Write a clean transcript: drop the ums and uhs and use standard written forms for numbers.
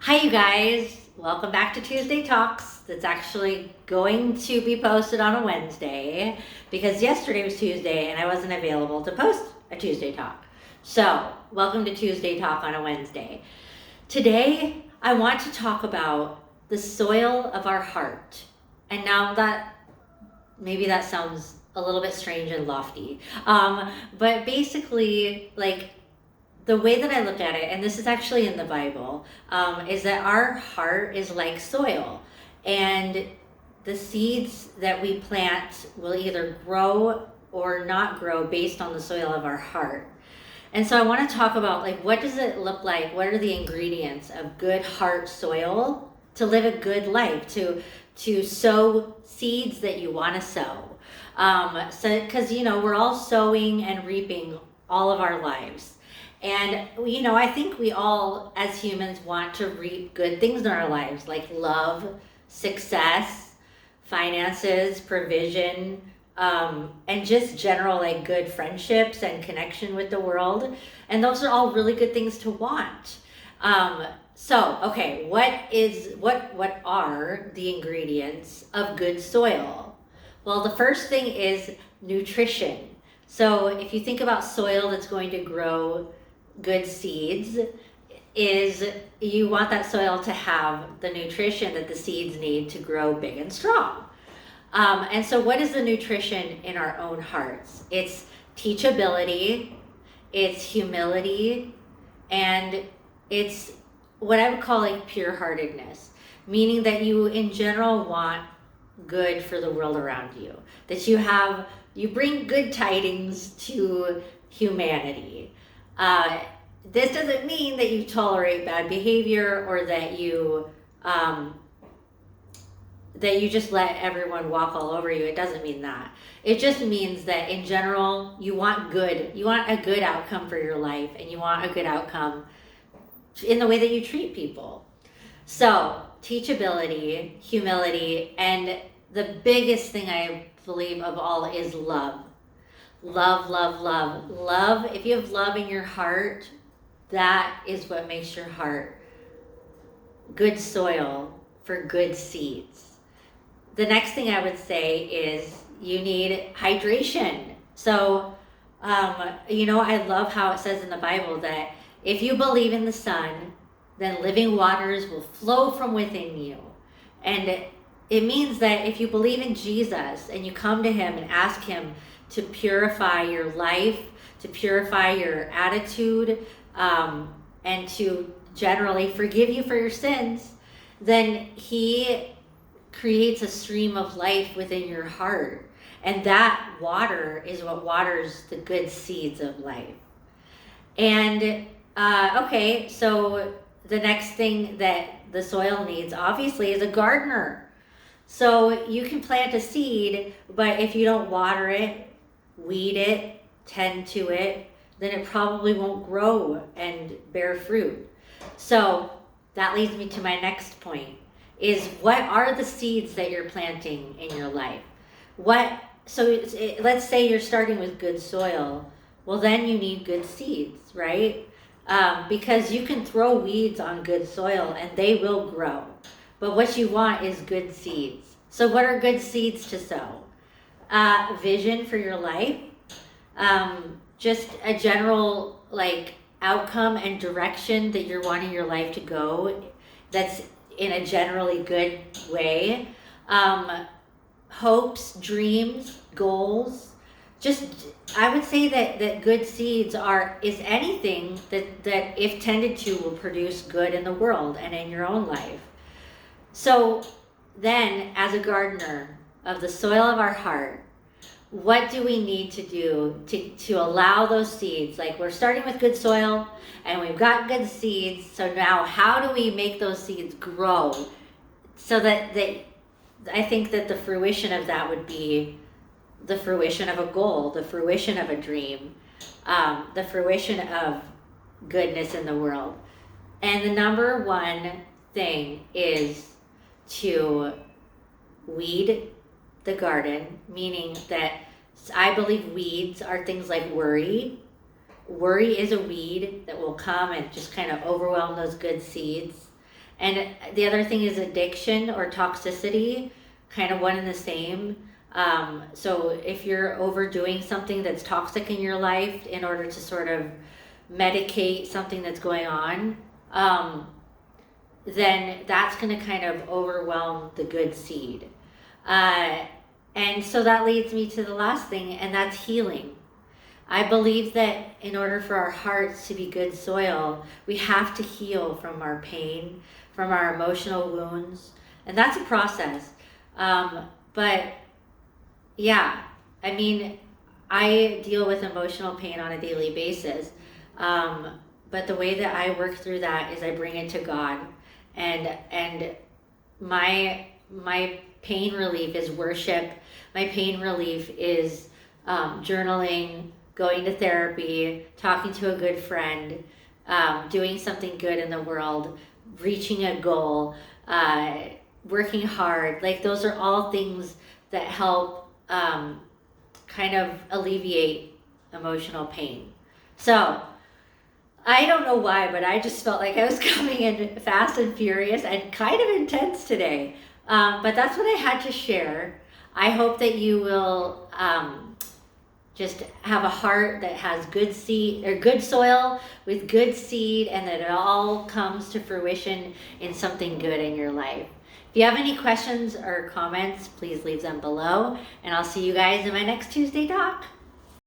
Hi, you guys. Welcome back to Tuesday Talks. That's actually going to be posted on a Wednesday because yesterday was Tuesday and I wasn't available to post a Tuesday Talk. So, welcome to Tuesday Talk on a Wednesday. Today, I want to talk about the soil of our heart. And now maybe that sounds a little bit strange and lofty. But basically, the way that I look at it, and this is actually in the Bible, is that our heart is like soil. And the seeds that we plant will either grow or not grow based on the soil of our heart. And so I want to talk about what does it look like? What are the ingredients of good heart soil to live a good life, to sow seeds that you want to sow? Because we're all sowing and reaping all of our lives. And, I think we all, as humans, want to reap good things in our lives, like love, success, finances, provision, and just general, good friendships and connection with the world. And those are all really good things to want. Okay, what are the ingredients of good soil? Well, the first thing is nutrition. So if you think about soil that's going to grow good seeds, is you want that soil to have the nutrition that the seeds need to grow big and strong. And so what is the nutrition in our own hearts? It's teachability, it's humility, and it's what I would call pure-heartedness, meaning that you in general want good for the world around you, that you bring good tidings to humanity. This doesn't mean that you tolerate bad behavior or that you just let everyone walk all over you. It doesn't mean that. It just means that in general, you want good. You want a good outcome for your life, and you want a good outcome in the way that you treat people. So, teachability, humility, and the biggest thing I believe of all is love. Love, love, love. Love, if you have love in your heart, that is what makes your heart good soil for good seeds. The next thing I would say is you need hydration. So, I love how it says in the Bible that if you believe in the Son, then living waters will flow from within you. And it means that if you believe in Jesus and you come to him and ask him to purify your life, to purify your attitude, and to generally forgive you for your sins, then he creates a stream of life within your heart. And that water is what waters the good seeds of life. And, so the next thing that the soil needs, obviously, is a gardener. So you can plant a seed, but if you don't water it, weed it, tend to it, then it probably won't grow and bear fruit. So that leads me to my next point, is what are the seeds that you're planting in your life? Let's say you're starting with good soil. Well, then you need good seeds, right? Because you can throw weeds on good soil and they will grow. But what you want is good seeds. So what are good seeds to sow? Vision for your life. Just a general outcome and direction that you're wanting your life to go that's in a generally good way. Hopes, dreams, goals. I would say that good seeds is anything that if tended to will produce good in the world and in your own life. So then, as a gardener of the soil of our heart, what do we need to do to allow those seeds? We're starting with good soil and we've got good seeds. So now how do we make those seeds grow so that I think that the fruition of that would be the fruition of a goal, the fruition of a dream, the fruition of goodness in the world. And the number one thing is to weed the garden, meaning that I believe weeds are things like worry. Worry is a weed that will come and just kind of overwhelm those good seeds. And the other thing is addiction or toxicity, kind of one and the same. So if you're overdoing something that's toxic in your life in order to sort of medicate something that's going on, then that's going to kind of overwhelm the good seed. And so that leads me to the last thing, and that's healing. I believe that in order for our hearts to be good soil, we have to heal from our pain, from our emotional wounds. And that's a process. But yeah, I mean, I deal with emotional pain on a daily basis. But the way that I work through that is I bring it to God. And my pain relief is worship. My pain relief is journaling, going to therapy, talking to a good friend, doing something good in the world, reaching a goal, working hard. Like those are all things that help kind of alleviate emotional pain. So I don't know why, but I just felt like I was coming in fast and furious and kind of intense today. But that's what I had to share. I hope that you will just have a heart that has good seed or good soil with good seed, and that it all comes to fruition in something good in your life. If you have any questions or comments, please leave them below, and I'll see you guys in my next Tuesday talk.